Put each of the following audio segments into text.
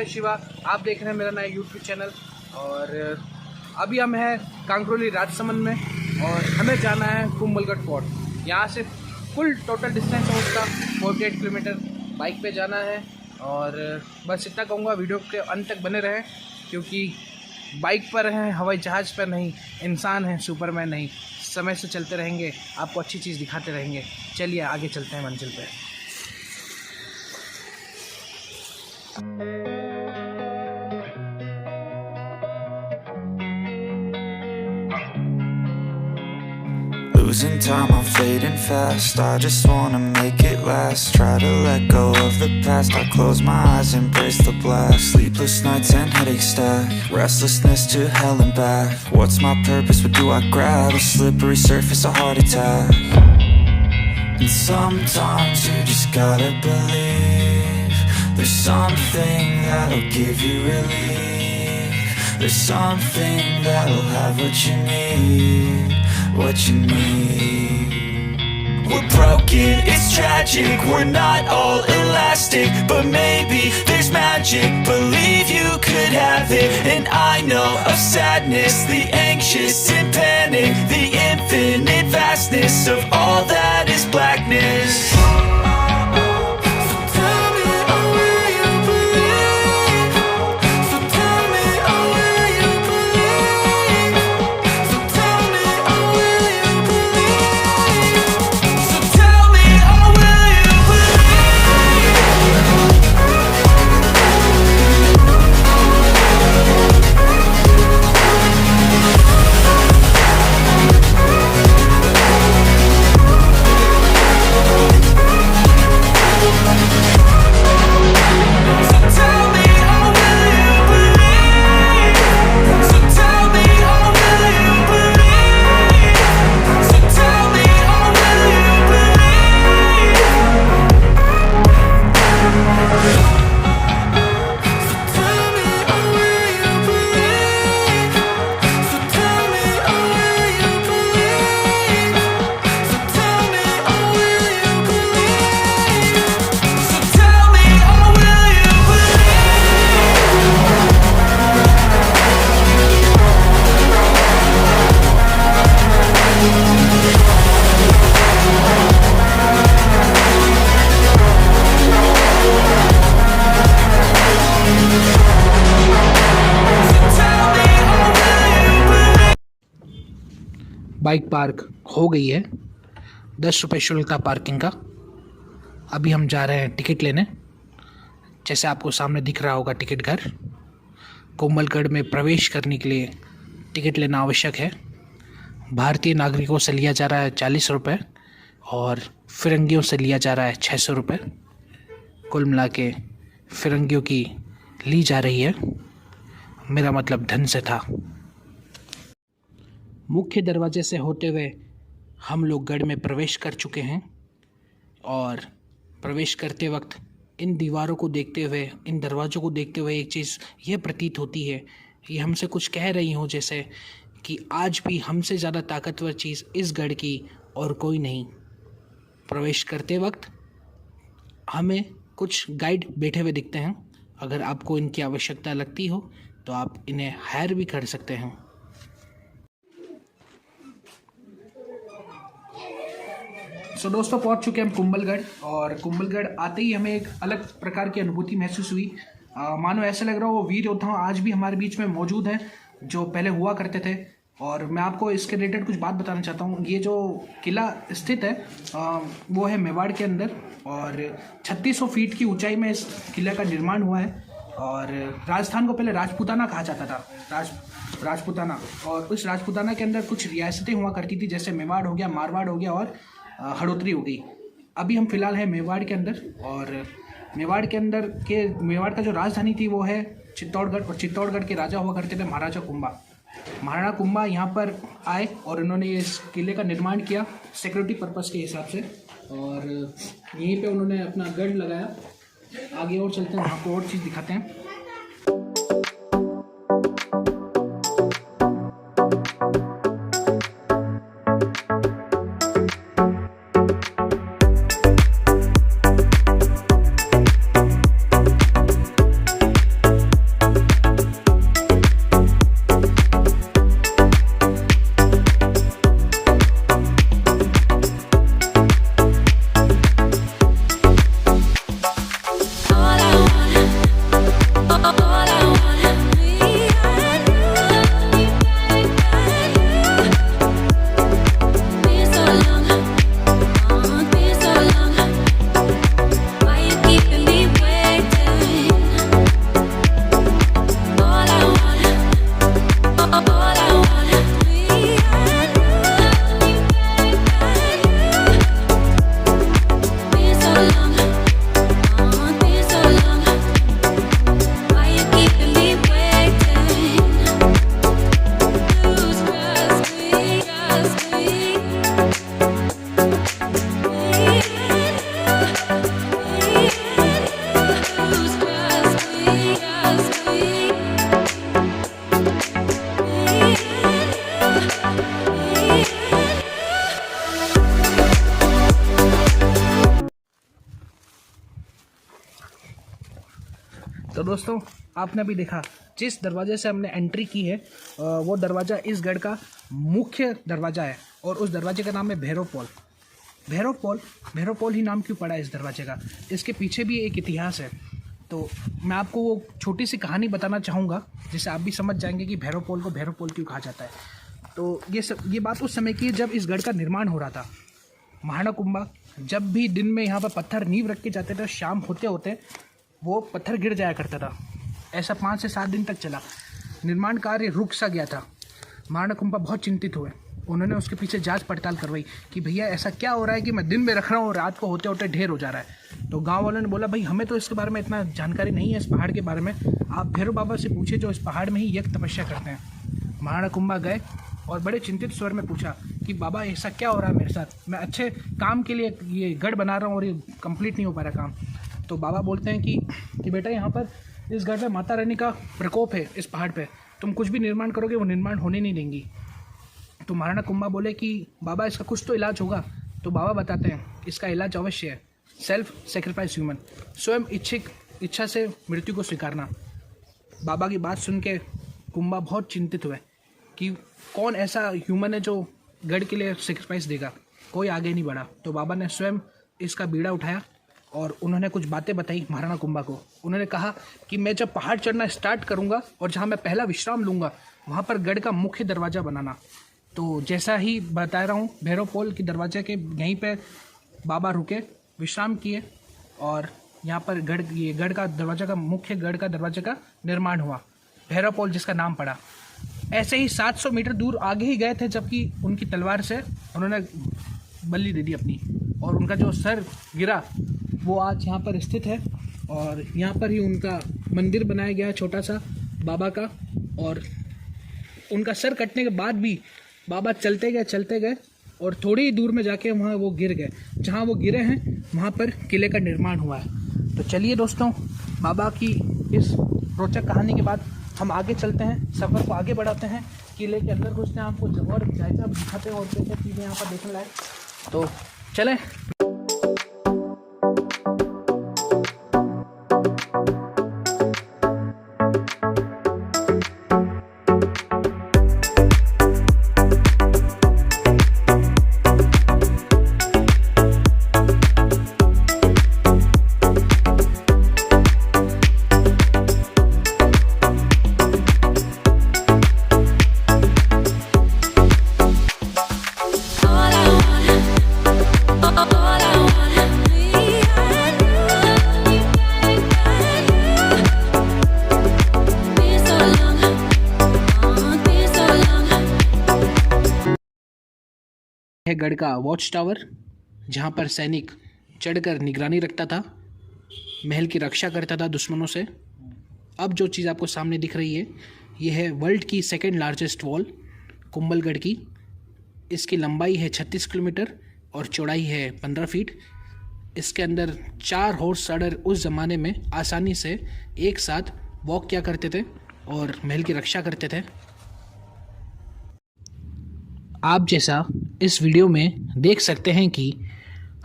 मैं शिवा, आप देख रहे हैं मेरा नया यूट्यूब चैनल। और अभी हम हैं कांकरोली राजसमंद में और हमें जाना है कुंभलगढ़ फोर्ट। यहाँ से फुल टोटल डिस्टेंस है उसका 48 किलोमीटर बाइक पे जाना है। और बस इतना कहूँगा, वीडियो के अंत तक बने रहें क्योंकि बाइक पर हैं, हवाई जहाज़ पर नहीं, इंसान हैं, सुपरमैन नहीं। समय से चलते रहेंगे, आपको अच्छी चीज़ दिखाते रहेंगे। चलिए आगे चलते हैं मंजिल पे। Losing time, I'm fading fast. I just wanna make it last. Try to let go of the past. I close my eyes, embrace the blast. Sleepless nights and headaches stack. Restlessness to hell and back. What's my purpose? What do I grab? A slippery surface, a heart attack. And sometimes you just gotta believe there's something that'll give you relief. There's something that'll have what you need. What you need. We're broken, it's tragic. We're not all elastic, but maybe there's magic. Believe you could have it. And I know of sadness, the anxious and panic, the infinite vastness of all that is blackness. Bike park हो गई है, 10 रुपये शुल्क था parking का। अभी हम जा रहे हैं टिकट लेने। जैसे आपको सामने दिख रहा होगा टिकट घर। कुंभलगढ़ में प्रवेश करने के लिए टिकट लेना आवश्यक है। भारतीय नागरिकों से लिया जा रहा है 40 रुपये और फिरंगियों से लिया जा रहा है 600 रुपये। कुल मिला के फिरंगियों की ली जा रही है, मेरा मतलब धन से था। मुख्य दरवाजे से होते हुए हम लोग गढ़ में प्रवेश कर चुके हैं और प्रवेश करते वक्त इन दीवारों को देखते हुए, इन दरवाज़ों को देखते हुए एक चीज़ यह प्रतीत होती है, ये हमसे कुछ कह रही हो जैसे कि आज भी हमसे ज़्यादा ताकतवर चीज़ इस गढ़ की और कोई नहीं। प्रवेश करते वक्त हमें कुछ गाइड बैठे हुए दिखते हैं। अगर आपको इनकी आवश्यकता लगती हो तो आप इन्हें हायर भी कर सकते हैं। दोस्तों, पहुंच चुके हैं हम कुंभलगढ़ और कुंभलगढ़ आते ही हमें एक अलग प्रकार की अनुभूति महसूस हुई। मानो ऐसा लग रहा हो वो वीर योद्धा आज भी हमारे बीच में मौजूद हैं जो पहले हुआ करते थे। और मैं आपको इसके रिलेटेड कुछ बात बताना चाहता हूँ। ये जो किला स्थित है वो है मेवाड़ के अंदर और 3600 फीट की ऊंचाई में इस किले का निर्माण हुआ है। और राजस्थान को पहले राजपूताना कहा जाता था, राजपूताना। और उस राजपूताना के अंदर कुछ रियासतें हुआ करती थी, जैसे मेवाड़ हो गया, मारवाड़ हो गया और हड़ोतरी हो गई। अभी हम फिलहाल हैं मेवाड़ के अंदर और मेवाड़ का जो राजधानी थी वो है चित्तौड़गढ़। और चित्तौड़गढ़ के राजा हुआ करते थे महाराजा कुंभा। महाराणा कुंभा यहाँ पर आए और उन्होंने इस किले का निर्माण किया सिक्योरिटी पर्पज़ के हिसाब से। और यहीं पे उन्होंने अपना गढ़ लगाया। आगे और चलते हैं, आपको और चीज़ दिखाते हैं। दोस्तों आपने अभी देखा जिस दरवाजे से हमने एंट्री की है वो दरवाज़ा इस गढ़ का मुख्य दरवाज़ा है और उस दरवाजे का नाम है भैरव पॉल ही नाम क्यों पड़ा है इस दरवाजे का, इसके पीछे भी एक इतिहास है। तो मैं आपको वो छोटी सी कहानी बताना चाहूँगा जिससे आप भी समझ जाएंगे कि भैरव पॉल को भैरव पॉल क्यों कहा जाता है। तो ये बात उस समय की है जब इस गढ़ का निर्माण हो रहा था। महाराणा कुंभा जब भी दिन में यहाँ पर पत्थर नींव रख के जाते थे, शाम होते होते वो पत्थर गिर जाया करता था। ऐसा 5 से 7 दिन तक चला, निर्माण कार्य रुक सा गया था। महाराणा कुंभा बहुत चिंतित हुए, उन्होंने उसके पीछे जांच पड़ताल करवाई कि भैया ऐसा क्या हो रहा है कि मैं दिन में रख रहा हूँ और रात को होते होते ढेर हो जा रहा है। तो गांव वालों ने बोला भाई हमें तो इसके बारे में इतना जानकारी नहीं है, इस पहाड़ के बारे में आप भैरव बाबा से पूछे जो इस पहाड़ में ही यज्ञ तपस्या करते हैं। महाराणा कुंभा गए और बड़े चिंतित स्वर में पूछा कि बाबा ऐसा क्या हो रहा है मेरे साथ, मैं अच्छे काम के लिए ये गढ़ बना रहा हूँ और ये कंप्लीट नहीं हो पा रहा काम। तो बाबा बोलते हैं कि बेटा यहाँ पर इस गढ़ में माता रानी का प्रकोप है, इस पहाड़ पे तुम कुछ भी निर्माण करोगे वो निर्माण होने नहीं देंगी। तो महाराणा कुंभा बोले कि बाबा इसका कुछ तो इलाज होगा। तो बाबा बताते हैं इसका इलाज अवश्य है, सेल्फ सेक्रीफाइस ह्यूमन, स्वयं इच्छा से मृत्यु को स्वीकारना। बाबा की बात सुन के कुंभा बहुत चिंतित हुए कि कौन ऐसा ह्यूमन है जो गढ़ के लिए सेक्रीफाइस देगा, कोई आगे नहीं बढ़ा। तो बाबा ने स्वयं इसका बीड़ा उठाया और उन्होंने कुछ बातें बताई महाराणा कुंभा को। उन्होंने कहा कि मैं जब पहाड़ चढ़ना स्टार्ट करूंगा और जहां मैं पहला विश्राम लूँगा वहां पर गढ़ का मुख्य दरवाज़ा बनाना। तो जैसा ही बता रहा हूँ भैरव पॉल के दरवाजे के यहीं पे बाबा रुके, विश्राम किए और यहाँ पर गढ़ का दरवाज़ा का मुख्य गढ़ का दरवाजे का निर्माण हुआ, भैरव पॉल जिसका नाम पड़ा। ऐसे ही 700 मीटर दूर आगे ही गए थे जबकि उनकी तलवार से उन्होंने बलि दे दी अपनी, और उनका जो सर गिरा वो आज यहाँ पर स्थित है और यहाँ पर ही उनका मंदिर बनाया गया है छोटा सा बाबा का। और उनका सर कटने के बाद भी बाबा चलते गए और थोड़ी ही दूर में जाके वहाँ वो गिर गए, जहाँ वो गिरे हैं वहाँ पर किले का निर्माण हुआ है। तो चलिए दोस्तों, बाबा की इस रोचक कहानी के बाद हम आगे चलते हैं, सफ़र को आगे बढ़ाते हैं, किले के अंदर घुसते हैं, आपको जगह और जायजा दिखाते हैं और क्या चीज़ें यहाँ पर देखने लायक। तो चलें। है गढ़ का वॉच टावर, जहाँ पर सैनिक चढ़कर निगरानी रखता था, महल की रक्षा करता था दुश्मनों से। अब जो चीज़ आपको सामने दिख रही है ये है वर्ल्ड की 2nd लार्जेस्ट वॉल कुंभलगढ़ की। इसकी लंबाई है 36 किलोमीटर और चौड़ाई है 15 फीट। इसके अंदर 4 हॉर्स राइडर उस ज़माने में आसानी से एक साथ वॉक किया करते थे और महल की रक्षा करते थे। आप जैसा इस वीडियो में देख सकते हैं कि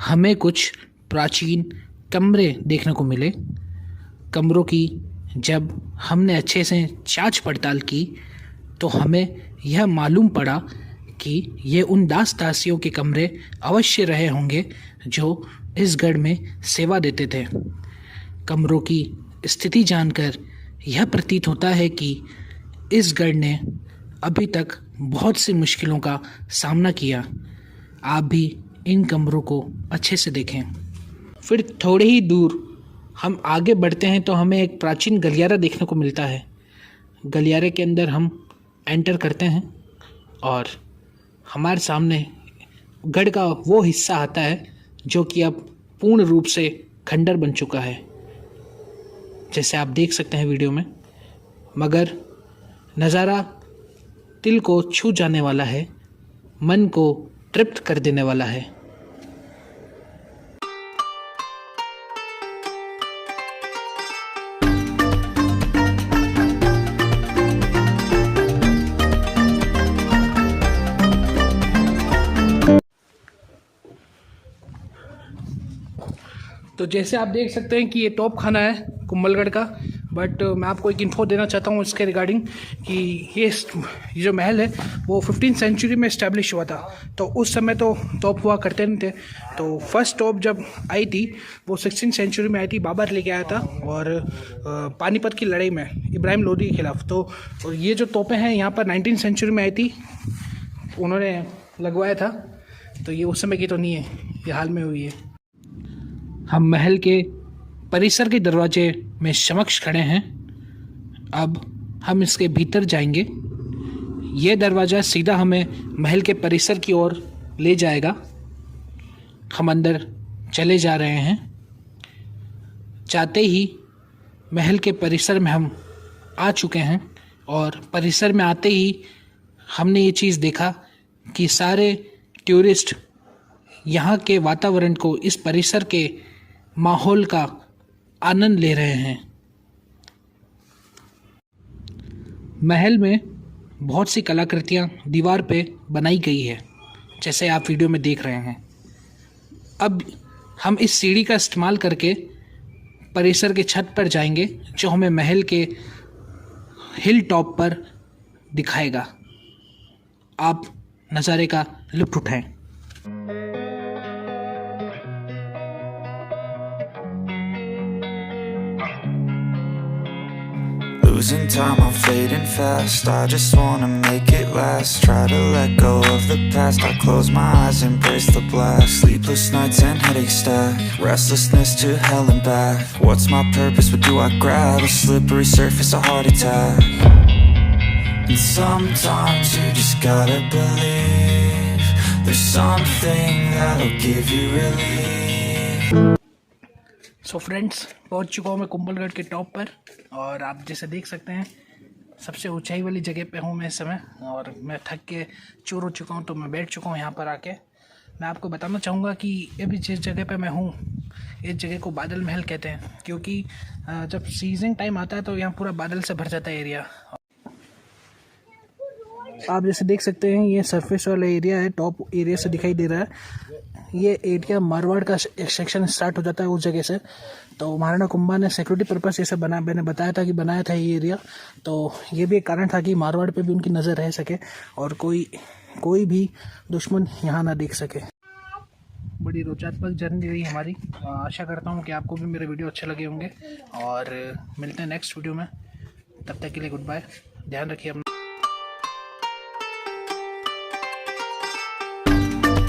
हमें कुछ प्राचीन कमरे देखने को मिले। कमरों की जब हमने अच्छे से जांच पड़ताल की तो हमें यह मालूम पड़ा कि ये उन दास दासियों के कमरे अवश्य रहे होंगे जो इस गढ़ में सेवा देते थे। कमरों की स्थिति जानकर यह प्रतीत होता है कि इस गढ़ ने अभी तक बहुत सी मुश्किलों का सामना किया। आप भी इन कमरों को अच्छे से देखें। फिर थोड़े ही दूर हम आगे बढ़ते हैं तो हमें एक प्राचीन गलियारा देखने को मिलता है। गलियारे के अंदर हम एंटर करते हैं और हमारे सामने गढ़ का वो हिस्सा आता है जो कि अब पूर्ण रूप से खंडर बन चुका है, जैसे आप देख सकते हैं वीडियो में। मगर नज़ारा दिल को छू जाने वाला है, मन को तृप्त कर देने वाला है। तो जैसे आप देख सकते हैं कि ये तोप खाना है कुंभलगढ़ का। बट मैं आपको एक इन्फो देना चाहता हूँ इसके रिगार्डिंग कि ये जो महल है वो 15th सेंचुरी में इस्टेब्लिश हुआ था। तो उस समय तो तोप हुआ करते नहीं थे। तो फर्स्ट तोप जब आई थी वो 16th सेंचुरी में आई थी, बाबर लेके आया था, और पानीपत की लड़ाई में इब्राहिम लोदी के खिलाफ। तो और ये जो तोपें हैं यहाँ पर 19th सेंचुरी में आई थी, उन्होंने लगवाया था। तो ये उस समय की तो नहीं है, ये हाल में हुई है। हम महल के परिसर के दरवाजे में समक्ष खड़े हैं। अब हम इसके भीतर जाएंगे। ये दरवाज़ा सीधा हमें महल के परिसर की ओर ले जाएगा। हम अंदर चले जा रहे हैं। जाते ही महल के परिसर में हम आ चुके हैं, और परिसर में आते ही हमने ये चीज़ देखा कि सारे टूरिस्ट यहाँ के वातावरण को, इस परिसर के माहौल का आनंद ले रहे हैं। महल में बहुत सी कलाकृतियाँ दीवार पे बनाई गई है, जैसे आप वीडियो में देख रहे हैं। अब हम इस सीढ़ी का इस्तेमाल करके परिसर के छत पर जाएंगे, जो हमें महल के हिल टॉप पर दिखाएगा। आप नज़ारे का लुत्फ़ उठाएं। Losing time, I'm fading fast. I just wanna make it last. Try to let go of the past. I close my eyes, embrace the blast. Sleepless nights and headaches stack. Restlessness to hell and back. What's my purpose? What do I grab? A slippery surface, a heart attack. And sometimes you just gotta believe there's something that'll give you relief. So friends, पहुंच चुका हूँ मैं कुंभलगढ़ के top पर, और आप जैसे देख सकते हैं सबसे ऊंचाई वाली जगह पे हूँ मैं इस समय, और मैं थक के चूर हो चुका हूँ। तो मैं बैठ चुका हूँ यहाँ पर आके। मैं आपको बताना चाहूँगा कि अभी जिस जगह पे मैं हूँ, इस जगह को बादल महल कहते हैं, क्योंकि जब सीजन टाइम आता है तो यहाँ पूरा बादल से भर जाता है एरिया। आप जैसे देख सकते हैं ये सरफेस वाला एरिया है, टॉप एरिया से दिखाई दे रहा है। ये एरिया मारवाड़ का एक सेक्शन स्टार्ट हो जाता है उस जगह से। तो महाराणा कुंभा ने सिक्योरिटी पर्पस जैसे मैंने बताया था कि बनाया था ये एरिया। तो ये भी एक कारण था कि मारवाड़ पे भी उनकी नज़र रह सके और कोई भी दुश्मन यहाँ ना देख सके। बड़ी रोचक जर्नी रही हमारी। आशा करता हूँ कि आपको भी मेरे वीडियो अच्छे लगे होंगे, और मिलते हैं नेक्स्ट वीडियो में। तब तक के लिए गुड बाय। ध्यान रखिए अपना।